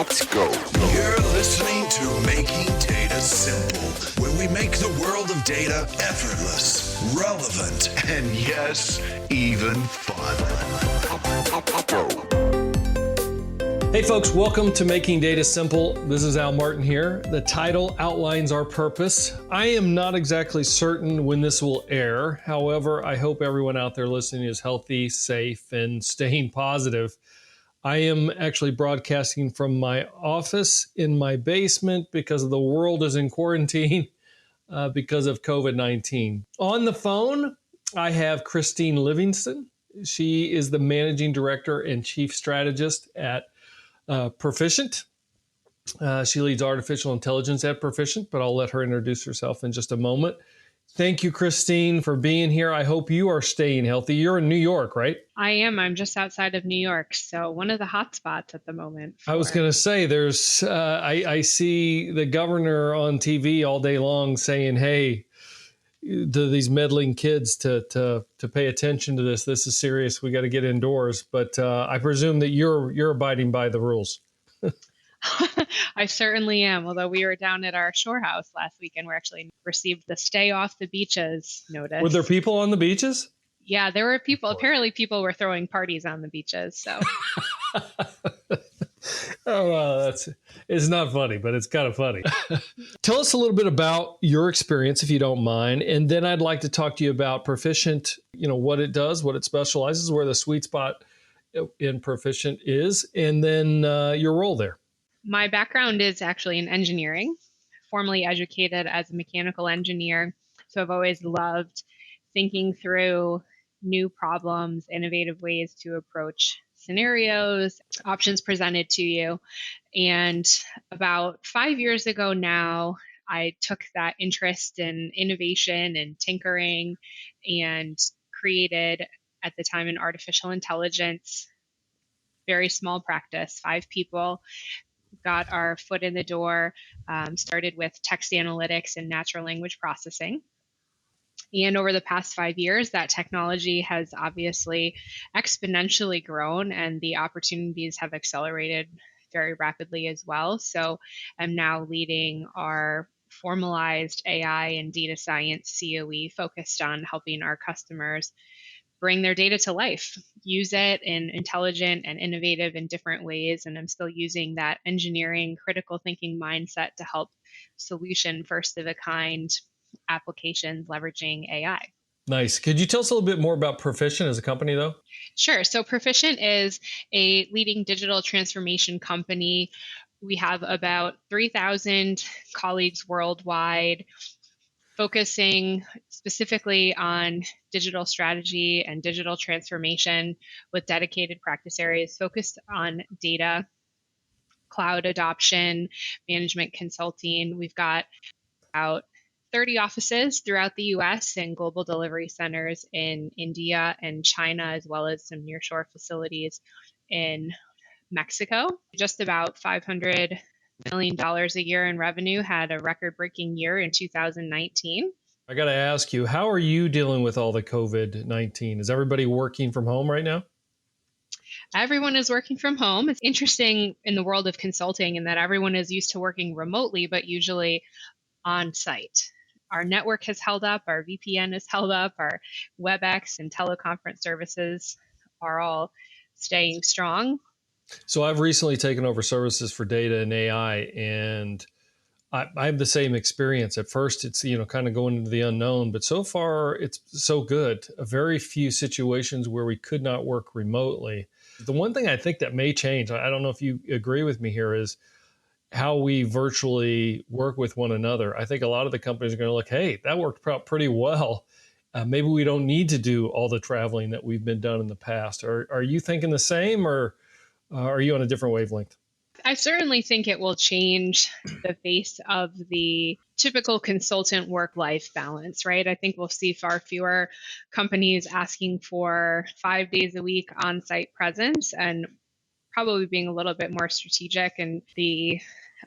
Let's go. You're listening to Making Data Simple, where we make the world of data effortless, relevant, and yes, even fun. Hey folks, welcome to Making Data Simple. This is Al Martin here. The title outlines our purpose. I am not exactly certain when this will air. However, I hope everyone out there listening is healthy, safe, and staying positive. I am actually broadcasting from my office in my basement because the world is in quarantine because of COVID-19. On the phone, I have Christine Livingston. She is the Managing Director and Chief Strategist at Perficient. She leads artificial intelligence at Perficient, but I'll let her introduce herself in just a moment. Thank you, Christine, for being here. I hope you are staying healthy. You're in New York, right? I am. I'm just outside of New York, so one of the hot spots at the moment. I was going to say, there's. I see the governor on TV all day long saying, "Hey, to these meddling kids to pay attention to this. This is serious. We got to get indoors." But I presume that you're abiding by the rules. I certainly am. Although we were down at our shore house last weekend, we actually received the stay off the beaches notice. Were there people on the beaches? Yeah, there were people. Apparently people were throwing parties on the beaches. So. Oh, well, it's not funny, but it's kind of funny. Tell us a little bit about your experience, if you don't mind. And then I'd like to talk to you about Perficient, what it does, what it specializes, where the sweet spot in Perficient is, and then your role there. My background is actually in engineering, formerly educated as a mechanical engineer. So I've always loved thinking through new problems, innovative ways to approach scenarios, options presented to you. And about 5 years ago now, I took that interest in innovation and tinkering and created, at the time, an artificial intelligence, very small practice, 5 people. Got our foot in the door, started with text analytics and natural language processing. And over the past 5 years, that technology has obviously exponentially grown and the opportunities have accelerated very rapidly as well. So I'm now leading our formalized AI and data science COE focused on helping our customers bring their data to life, use it in intelligent and innovative and different ways. And I'm still using that engineering, critical thinking mindset to help solution first of a kind applications leveraging AI. Nice. Could you tell us a little bit more about Perficient as a company, though? Sure. So Perficient is a leading digital transformation company. We have about 3,000 colleagues worldwide, focusing specifically on digital strategy and digital transformation with dedicated practice areas focused on data, cloud adoption, management consulting. We've got about 30 offices throughout the US and global delivery centers in India and China, as well as some nearshore facilities in Mexico. Just about $500 million a year in revenue, had a record-breaking year in 2019. I got to ask you, how are you dealing with all the COVID-19? Is everybody working from home right now? Everyone is working from home. It's interesting in the world of consulting in that everyone is used to working remotely, but usually on site. Our network has held up, our VPN has held up, our WebEx and teleconference services are all staying strong. So I've recently taken over services for data and AI, and I have the same experience. At first, it's kind of going into the unknown, but so far it's so good. Very few situations where we could not work remotely. The one thing I think that may change, I don't know if you agree with me here, is how we virtually work with one another. I think a lot of the companies are going to look, hey, that worked out pretty well. Maybe we don't need to do all the traveling that we've been done in the past. Are you thinking the same, or are you on a different wavelength? I certainly think it will change the face of the typical consultant work-life balance, right? I think we'll see far fewer companies asking for 5 days a week on-site presence and probably being a little bit more strategic in the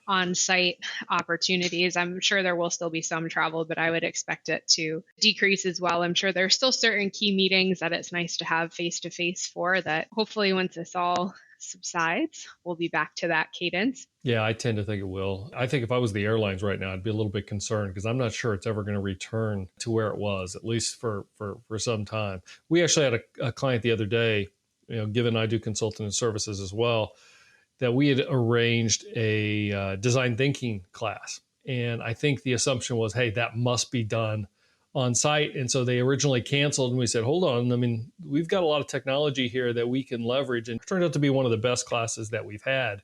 on-site opportunities. I'm sure there will still be some travel, but I would expect it to decrease as well. I'm sure there's still certain key meetings that it's nice to have face-to-face for that hopefully once this all subsides, we'll be back to that cadence. Yeah, I tend to think it will. I think if I was the airlines right now, I'd be a little bit concerned because I'm not sure it's ever going to return to where it was, at least for some time. We actually had a client the other day, given I do consulting and services as well, that we had arranged a design thinking class. And I think the assumption was, hey, that must be done on site. And so they originally canceled, and we said, hold on. I mean, we've got a lot of technology here that we can leverage. And it turned out to be one of the best classes that we've had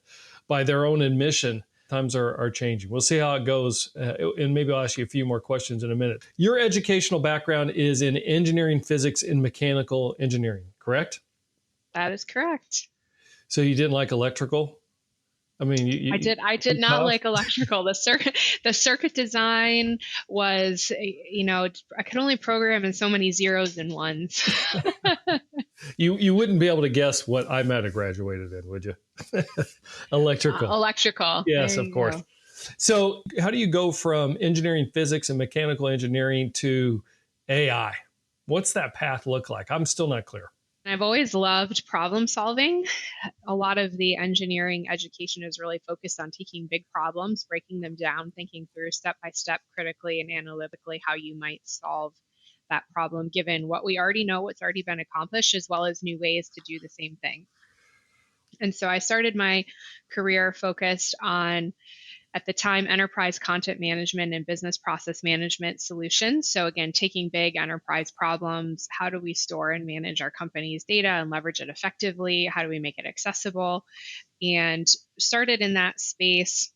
by their own admission. Times are changing. We'll see how it goes. And maybe I'll ask you a few more questions in a minute. Your educational background is in engineering, physics, and mechanical engineering, correct? That is correct. So you didn't like electrical? I mean, I did not like electrical. The circuit design was, I could only program in so many zeros and ones. You wouldn't be able to guess what I might have graduated in, would you? Electrical. Electrical. Yes, of course. Go. So how do you go from engineering, physics, and mechanical engineering to AI? What's that path look like? I'm still not clear. I've always loved problem solving. A lot of the engineering education is really focused on taking big problems, breaking them down, thinking through step by step critically and analytically how you might solve that problem, given what we already know, what's already been accomplished, as well as new ways to do the same thing. And so I started my career focused on, at the time, enterprise content management and business process management solutions. So again, taking big enterprise problems, how do we store and manage our company's data and leverage it effectively? How do we make it accessible? And started in that space,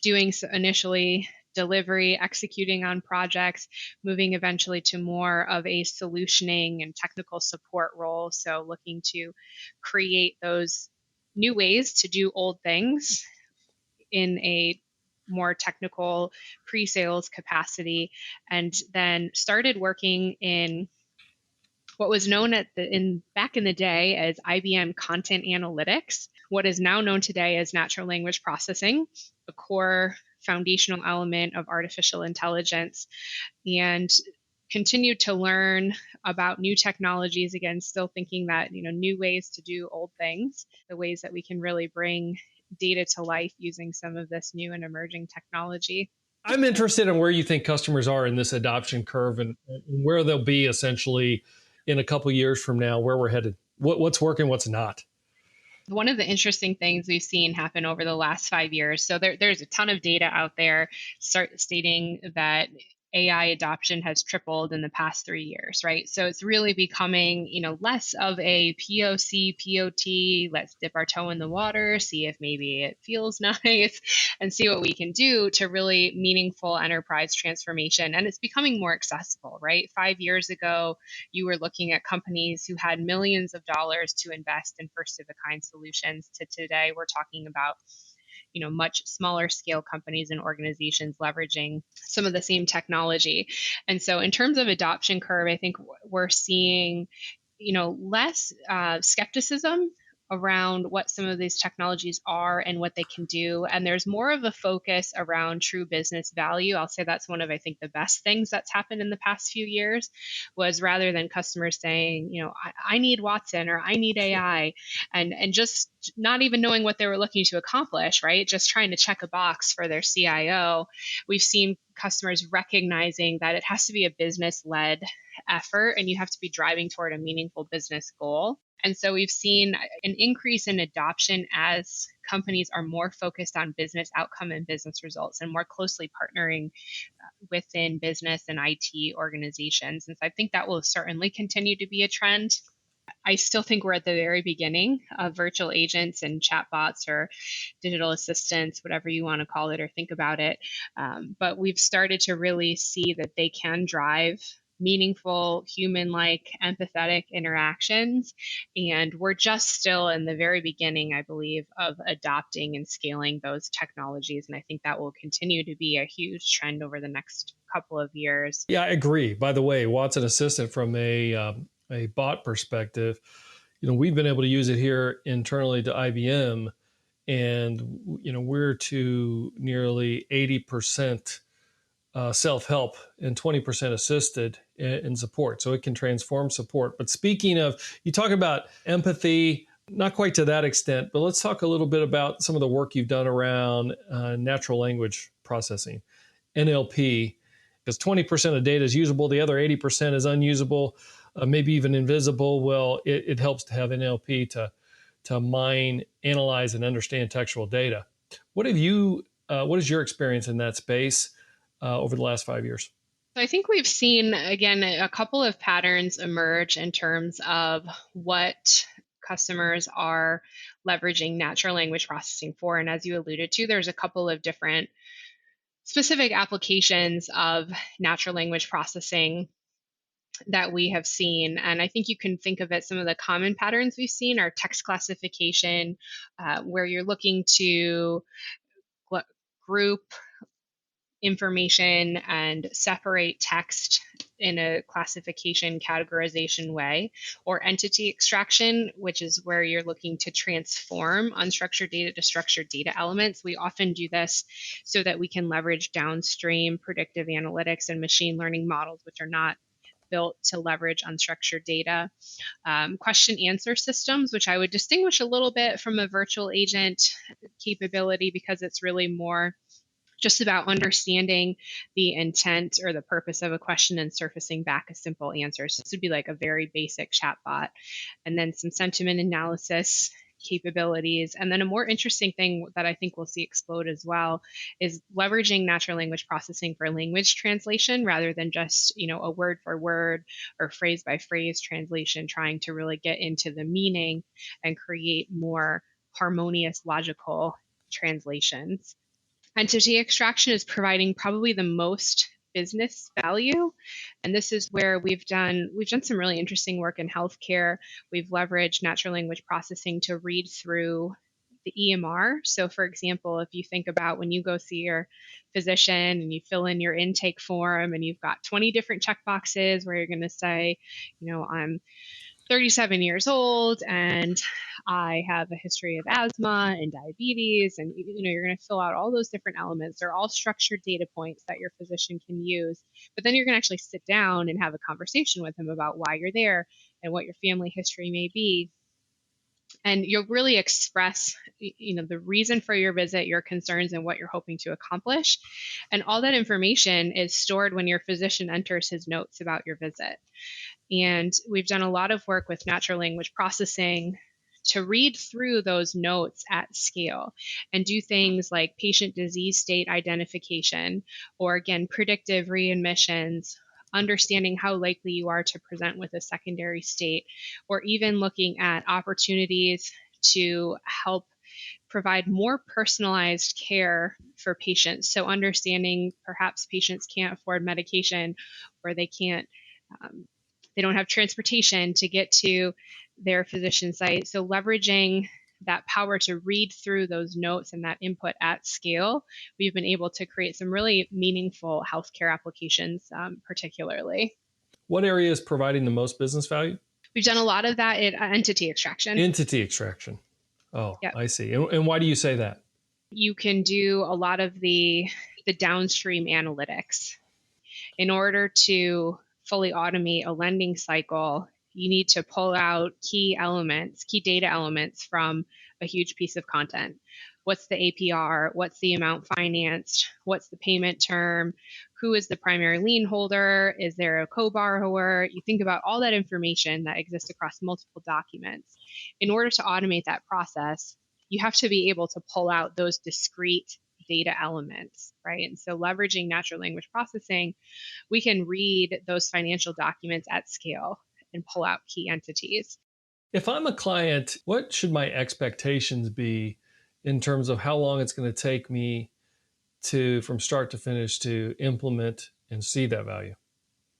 doing initially delivery, executing on projects, moving eventually to more of a solutioning and technical support role. So looking to create those new ways to do old things in a more technical pre-sales capacity, and then started working in what was known back in the day as IBM Content Analytics, what is now known today as natural language processing, a core foundational element of artificial intelligence, and continued to learn about new technologies, again, still thinking that, new ways to do old things, the ways that we can really bring data to life using some of this new and emerging technology. I'm interested in where you think customers are in this adoption curve and where they'll be essentially in a couple of years from now, where we're headed, what's working, what's not. One of the interesting things we've seen happen over the last 5 years, so there's a ton of data out there stating that AI adoption has tripled in the past 3 years, right? So it's really becoming, less of a POC, POT, let's dip our toe in the water, see if maybe it feels nice, and see what we can do to really meaningful enterprise transformation. And it's becoming more accessible, right? 5 years ago, you were looking at companies who had millions of dollars to invest in first-of-a-kind solutions. To today, we're talking about much smaller scale companies and organizations leveraging some of the same technology. And so in terms of adoption curve, I think we're seeing, less skepticism around what some of these technologies are and what they can do. And there's more of a focus around true business value. I'll say that's one of, I think, the best things that's happened in the past few years, was rather than customers saying, I need Watson or I need AI, and just not even knowing what they were looking to accomplish, right? Just trying to check a box for their CIO. We've seen customers recognizing that it has to be a business-led effort and you have to be driving toward a meaningful business goal. And so we've seen an increase in adoption as companies are more focused on business outcome and business results and more closely partnering within business and IT organizations. And so I think that will certainly continue to be a trend. I still think we're at the very beginning of virtual agents and chatbots or digital assistants, whatever you want to call it or think about it. But we've started to really see that they can drive meaningful, human-like, empathetic interactions. And we're just still in the very beginning, I believe, of adopting and scaling those technologies. And I think that will continue to be a huge trend over the next couple of years. Yeah, I agree. By the way, Watson Assistant from a bot perspective, we've been able to use it here internally to IBM, and we're to nearly 80% self-help and 20% assisted in support. So it can transform support. But speaking of, you talk about empathy, Not quite to that extent, but let's talk a little bit about some of the work you've done around natural language processing, NLP, because 20% of data is usable, the other 80% is unusable, maybe even invisible. Well, it helps to have NLP to mine, analyze, and understand textual data. What is your experience in that space over the last 5 years? So I think we've seen, again, a couple of patterns emerge in terms of what customers are leveraging natural language processing for. And as you alluded to, there's a couple of different specific applications of natural language processing that we have seen. And I think you can think of it, some of the common patterns we've seen are text classification, where you're looking to group information and separate text in a classification categorization way, or entity extraction, which is where you're looking to transform unstructured data to structured data elements. We often do this so that we can leverage downstream predictive analytics and machine learning models, which are not built to leverage unstructured data. Question answer systems, which I would distinguish a little bit from a virtual agent capability, because it's really more just about understanding the intent or the purpose of a question and surfacing back a simple answer. So this would be like a very basic chatbot. And then some sentiment analysis capabilities. And then a more interesting thing that I think we'll see explode as well is leveraging natural language processing for language translation rather than just, a word for word or phrase by phrase translation, trying to really get into the meaning and create more harmonious, logical translations. Entity extraction is providing probably the most business value, and this is where we've done some really interesting work in healthcare. We've leveraged natural language processing to read through the EMR. So for example, if you think about when you go see your physician and you fill in your intake form and you've got 20 different checkboxes where you're going to say, I'm 37 years old and I have a history of asthma and diabetes, and you're going to fill out all those different elements. They're all structured data points that your physician can use, but then you're going to actually sit down and have a conversation with them about why you're there and what your family history may be. And you'll really express, the reason for your visit, your concerns, and what you're hoping to accomplish. And all that information is stored when your physician enters his notes about your visit. And we've done a lot of work with natural language processing to read through those notes at scale and do things like patient disease state identification, or again, predictive readmissions, understanding how likely you are to present with a secondary state, or even looking at opportunities to help provide more personalized care for patients. So understanding perhaps patients can't afford medication, or they don't have transportation to get to their physician site. So leveraging that power to read through those notes and that input at scale, we've been able to create some really meaningful healthcare applications, particularly. What area is providing the most business value? We've done a lot of that in entity extraction. Entity extraction. Oh, yep. I see. And why do you say that? You can do a lot of the downstream analytics. In order to fully automate a lending cycle, you need to pull out key data elements from a huge piece of content. What's the APR? What's the amount financed? What's the payment term? Who is the primary lien holder? Is there a co-borrower? You think about all that information that exists across multiple documents. In order to automate that process, you have to be able to pull out those discrete data elements, right? And so leveraging natural language processing, we can read those financial documents at scale and pull out key entities. If I'm a client, what should my expectations be in terms of how long it's going to take me from start to finish to implement and see that value?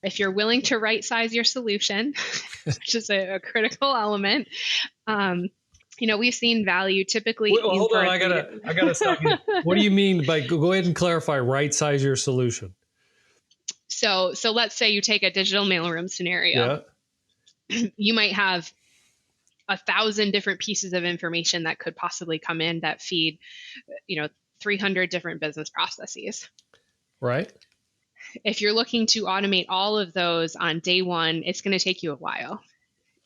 If you're willing to right size your solution, which is a critical element, we've seen value typically. Well, hold on, I gotta stop you. What do you mean by, go ahead and clarify, right size your solution? So let's say you take a digital mailroom scenario. Yeah. You might have 1,000 different pieces of information that could possibly come in that feed, 300 different business processes. Right. If you're looking to automate all of those on day one, it's going to take you a while.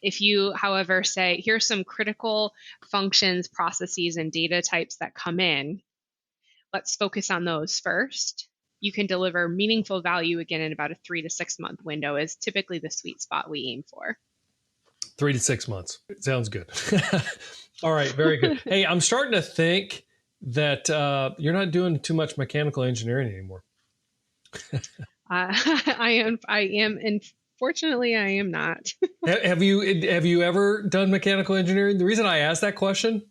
If you, however, say, here's some critical functions, processes, and data types that come in, let's focus on those first. You can deliver meaningful value again in about a 3 to 6 month window is typically the sweet spot we aim for. 3 to 6 months. Sounds good. All right. Very good. Hey, I'm starting to think that you're not doing too much mechanical engineering anymore. I am, and fortunately, I am not. Have you ever done mechanical engineering? The reason I asked that question,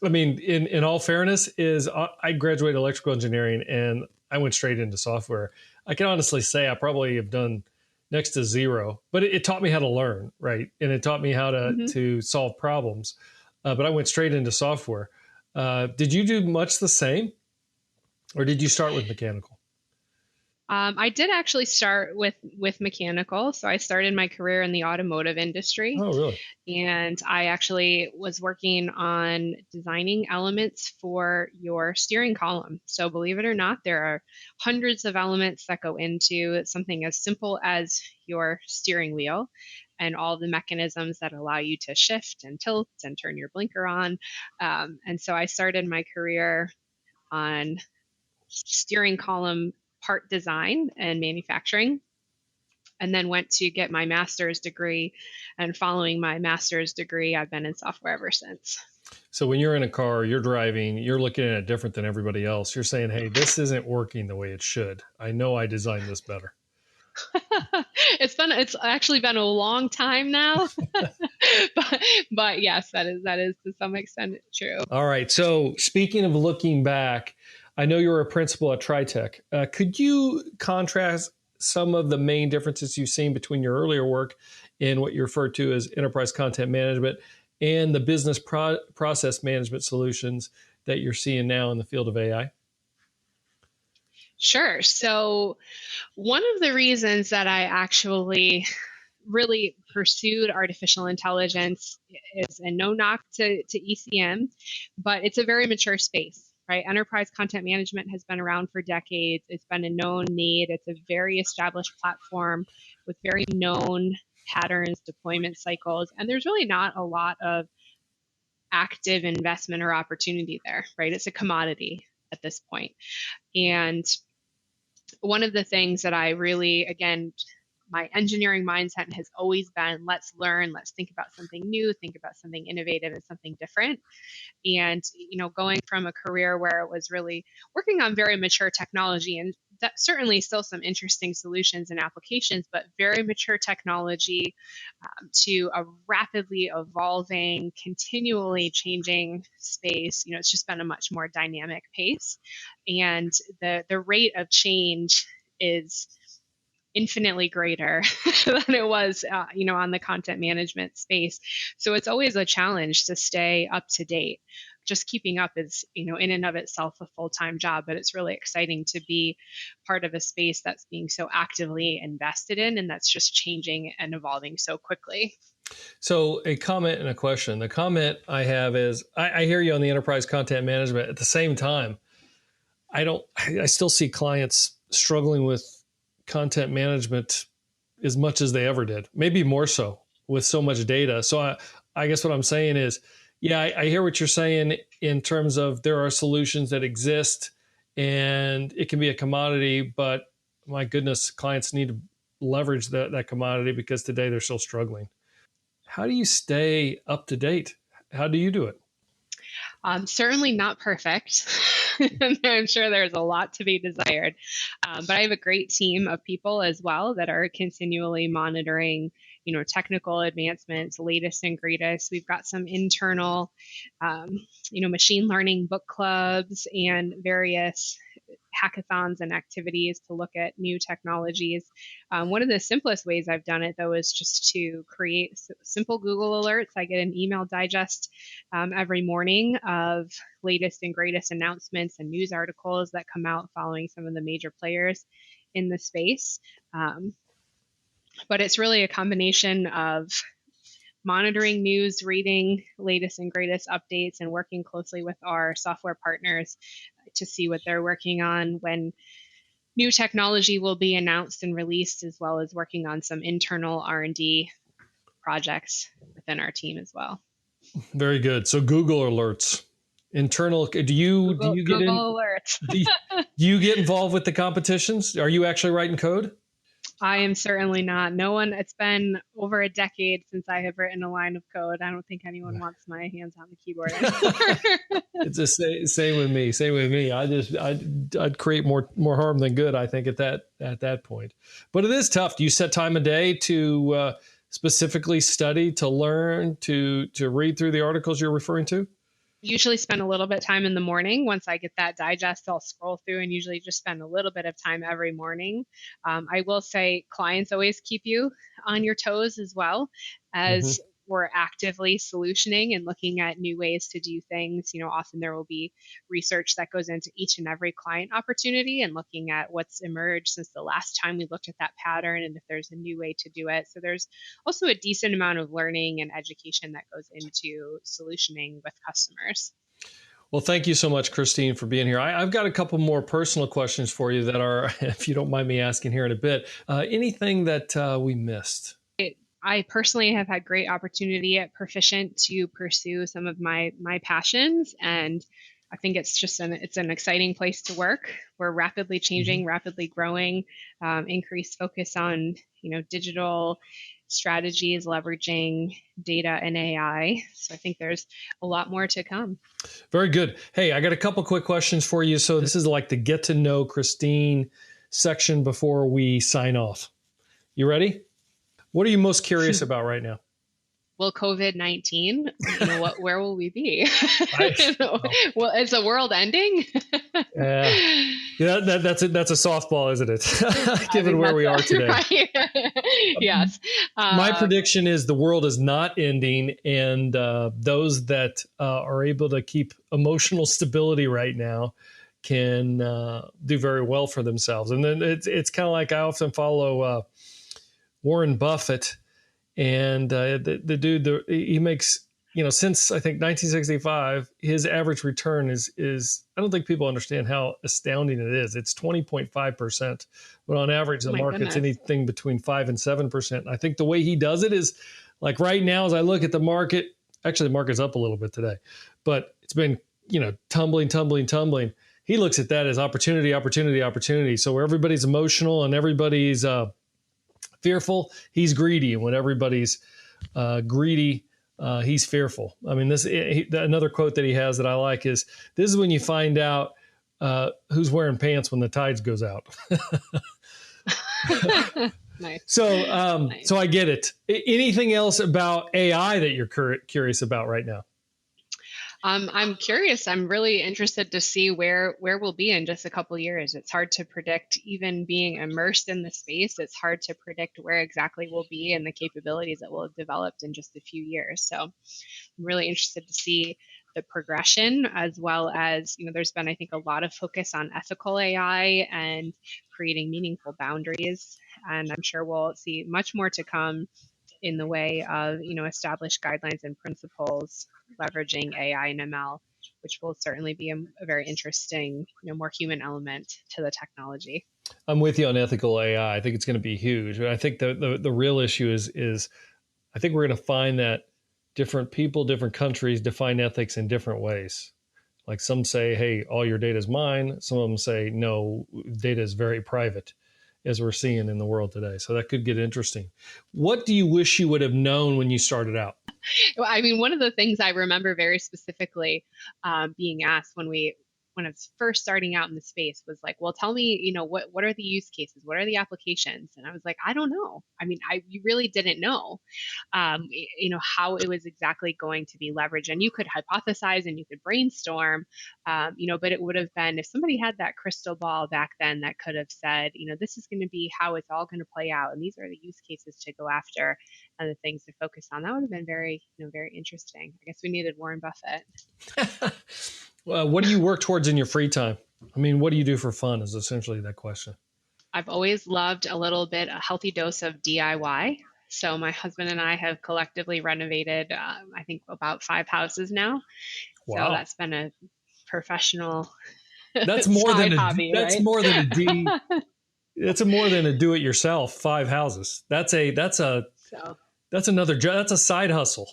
I mean, in all fairness, is I graduated electrical engineering and I went straight into software. I can honestly say I probably have done next to zero, but it taught me how to learn, right? And it taught me how to solve problems. But I went straight into software. Did you do much the same, or did you start with mechanical? I did actually start with mechanical. So I started my career in the automotive industry. Oh, really? And I actually was working on designing elements for your steering column. So believe it or not, there are hundreds of elements that go into something as simple as your steering wheel and all the mechanisms that allow you to shift and tilt and turn your blinker on. And so I started my career on steering column part design and manufacturing, and then went to get my master's degree. And following my master's degree, I've been in software ever since. So when you're in a car, you're driving, you're looking at it different than everybody else. You're saying, hey, this isn't working the way it should. I know I designed this better. It's actually been a long time now, but yes, that is to some extent true. All right. So speaking of looking back, I know you're a principal at TriTech. Could you contrast some of the main differences you've seen between your earlier work in what you refer to as enterprise content management and the business process management solutions that you're seeing now in the field of AI? Sure. So one of the reasons that I actually really pursued artificial intelligence is a no knock to ECM, but it's a very mature space, right? Enterprise content management has been around for decades. It's been a known need. It's a very established platform with very known patterns, deployment cycles, and there's really not a lot of active investment or opportunity there, right? It's a commodity at this point. And one of the things that I really, again, my engineering mindset has always been let's learn, let's think about something new, think about something innovative and something different. And, going from a career where it was really working on very mature technology, and that certainly still some interesting solutions and applications, but very mature technology to a rapidly evolving, continually changing space. It's just been a much more dynamic pace. And the rate of change is infinitely greater than it was, on the content management space. So it's always a challenge to stay up to date. Just keeping up is, in and of itself a full-time job, but it's really exciting to be part of a space that's being so actively invested in and that's just changing and evolving so quickly. So a comment and a question. The comment I have is, I hear you on the enterprise content management. At the same time, I still see clients struggling with content management as much as they ever did, maybe more so with so much data. So I guess what I'm saying is, yeah, I hear what you're saying in terms of there are solutions that exist and it can be a commodity, but my goodness, clients need to leverage that commodity because today they're still struggling. How do you stay up to date? How do you do it? Certainly not perfect. I'm sure there's a lot to be desired. But I have a great team of people as well that are continually monitoring, technical advancements, latest and greatest. We've got some internal, machine learning book clubs and various hackathons and activities to look at new technologies. One of the simplest ways I've done it, though, is just to create simple Google alerts. I get an email digest every morning of latest and greatest announcements and news articles that come out following some of the major players in the space. But it's really a combination of monitoring news, reading latest and greatest updates, and working closely with our software partners to see what they're working on when new technology will be announced and released, as well as working on some internal R&D projects within our team as well. Very good. So Google alerts, internal. Do you get in? Google alerts. do you get involved with the competitions? Are you actually writing code? I am certainly not. No one, it's been over a decade since I have written a line of code. I don't think anyone wants my hands on the keyboard anymore. It's the same with me. Same with me. I'd create more harm than good, I think, at that point. But it is tough. Do you set time of day to specifically study, to learn, to read through the articles you're referring to? Usually spend a little bit of time in the morning. Once I get that digest, I'll scroll through and usually just spend a little bit of time every morning. I will say clients always keep you on your toes as well as we're actively solutioning and looking at new ways to do things. Often there will be research that goes into each and every client opportunity and looking at what's emerged since the last time we looked at that pattern and if there's a new way to do it. So there's also a decent amount of learning and education that goes into solutioning with customers. Well, thank you so much, Christine, for being here. I've got a couple more personal questions for you that are, if you don't mind me asking here in a bit, anything that we missed? I personally have had great opportunity at Perficient to pursue some of my passions, and I think it's just it's an exciting place to work. We're rapidly changing, rapidly growing, increased focus on digital strategies, leveraging data and AI. So I think there's a lot more to come. Very good. Hey, I got a couple quick questions for you. So this is like the get to know Christine section before we sign off. You ready? What are you most curious about right now? Well, COVID-19, where will we be? Well, is the world ending? Yeah, that's a softball, isn't it? Given where we are today. Right. Yes. My prediction is the world is not ending, and those that are able to keep emotional stability right now can do very well for themselves. And then it's kind of like I often follow Warren Buffett, and the dude, he makes, since I think 1965, his average return is I don't think people understand how astounding it is. It's 20.5%, but on average, the market's anything between 5 and 7%. I think the way he does it is like right now, as I look at the market, actually the market's up a little bit today, but it's been, tumbling. He looks at that as opportunity. So where everybody's emotional and everybody's fearful, he's greedy. And when everybody's greedy, he's fearful. I mean, another quote that he has that I like is, "This is when you find out who's wearing pants when the tides goes out." Nice. So, Nice. So I get it. Anything else about AI that you're curious about right now? I'm curious. I'm really interested to see where we'll be in just a couple of years. It's hard to predict, even being immersed in the space. It's hard to predict where exactly we'll be and the capabilities that will have developed in just a few years. So I'm really interested to see the progression, as well as, there's been, I think, a lot of focus on ethical AI and creating meaningful boundaries. And I'm sure we'll see much more to come in the way of, established guidelines and principles leveraging AI and ML, which will certainly be a very interesting, more human element to the technology. I'm with you on ethical AI. I think it's going to be huge. But I think the real issue is I think we're going to find that different people, different countries define ethics in different ways. Like some say, hey, all your data is mine. Some of them say, no, data is very private, as we're seeing in the world today. So that could get interesting. What do you wish you would have known when you started out? Well, I mean, one of the things I remember very specifically being asked when I was first starting out in the space was like, well, tell me, what are the use cases? What are the applications? And I was like, I don't know. I mean, you really didn't know, how it was exactly going to be leveraged. And you could hypothesize and you could brainstorm, but it would have been, if somebody had that crystal ball back then that could have said, this is going to be how it's all going to play out. And these are the use cases to go after and the things to focus on. That would have been very, very interesting. I guess we needed Warren Buffett. What do you work towards in your free time? I mean, what do you do for fun is essentially that question. I've always loved a healthy dose of DIY. So my husband and I have collectively renovated, I think, about 5 houses now. Wow. So that's been a professional That's more than hobby, that's right? more than a It's more than a do-it-yourself 5 houses. That's a So That's another job. That's a side hustle.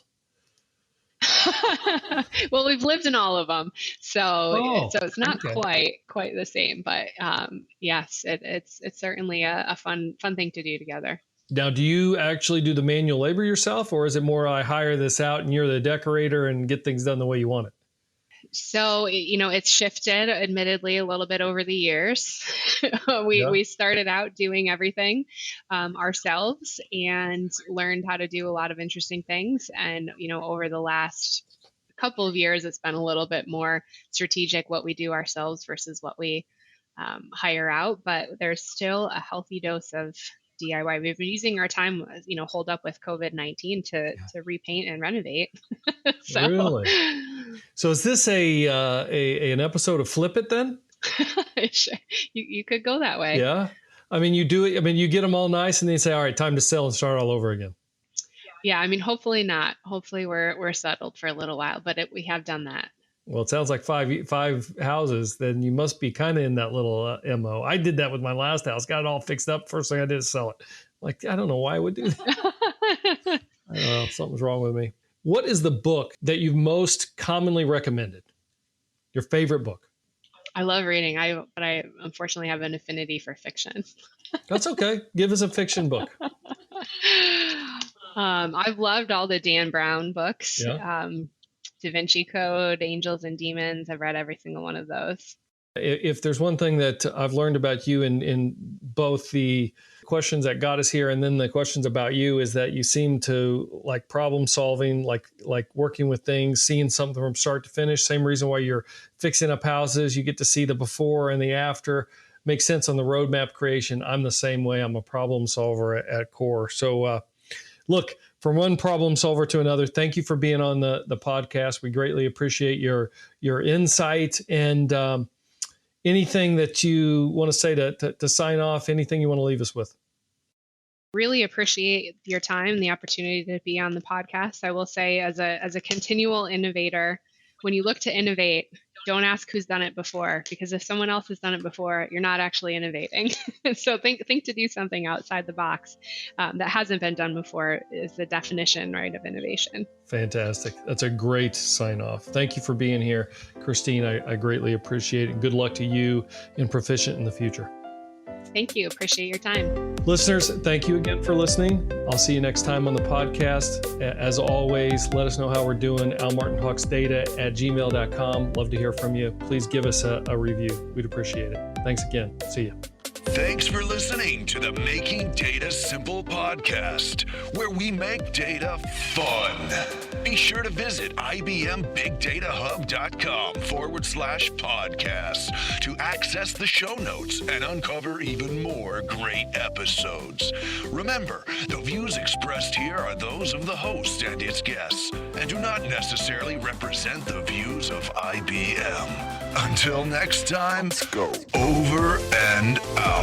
Well, we've lived in all of them, so it's not okay. quite the same. But yes, it's certainly a fun thing to do together. Now, do you actually do the manual labor yourself, or is it more I hire this out and you're the decorator and get things done the way you want it? So, it's shifted admittedly a little bit over the years. Yeah. We started out doing everything ourselves and learned how to do a lot of interesting things. And, over the last couple of years, it's been a little bit more strategic what we do ourselves versus what we hire out. But there's still a healthy dose of DIY. We've been using our time, hold up with COVID-19 to repaint and renovate. So, Really? So is this an episode of Flip It then? Sure. You could go that way. Yeah. I mean, you do it. I mean, you get them all nice and then you say, all right, time to sell and start all over again. Yeah. I mean, hopefully not. Hopefully we're settled for a little while, but we have done that. Well, it sounds like five houses. Then you must be kind of in that little MO. I did that with my last house. Got it all fixed up. First thing I did is sell it. Like, I don't know why I would do that. I don't know. Something's wrong with me. What is the book that you've most commonly recommended? Your favorite book? I love reading. But I unfortunately have an affinity for fiction. That's okay. Give us a fiction book. I've loved all the Dan Brown books. Yeah. Da Vinci Code, Angels and Demons. I've read every single one of those. If there's one thing that I've learned about you in both the questions that got us here and then the questions about you is that you seem to like problem solving, like working with things, seeing something from start to finish. Same reason why you're fixing up houses. You get to see the before and the after. Makes sense on the roadmap creation. I'm the same way. I'm a problem solver at core. So look, from one problem solver to another, thank you for being on the podcast. We greatly appreciate your insight and anything that you want to say to sign off, anything you want to leave us with. Really appreciate your time, the opportunity to be on the podcast. I will say as a continual innovator, when you look to innovate, don't ask who's done it before, because if someone else has done it before, you're not actually innovating. So think to do something outside the box that hasn't been done before is the definition, right, of innovation. Fantastic. That's a great sign off. Thank you for being here, Christine. I greatly appreciate it. Good luck to you in Perficient in the future. Thank you. Appreciate your time. Listeners, thank you again for listening. I'll see you next time on the podcast. As always, let us know how we're doing. almartintalksdata@gmail.com. Love to hear from you. Please give us a review. We'd appreciate it. Thanks again. See you. Thanks for listening to the Making Data Simple podcast, where we make data fun. Be sure to visit ibmbigdatahub.com/podcast to access the show notes and uncover even more great episodes. Remember, the views expressed here are those of the host and its guests, and do not necessarily represent the views of IBM. Until next time, let's go. Over and out.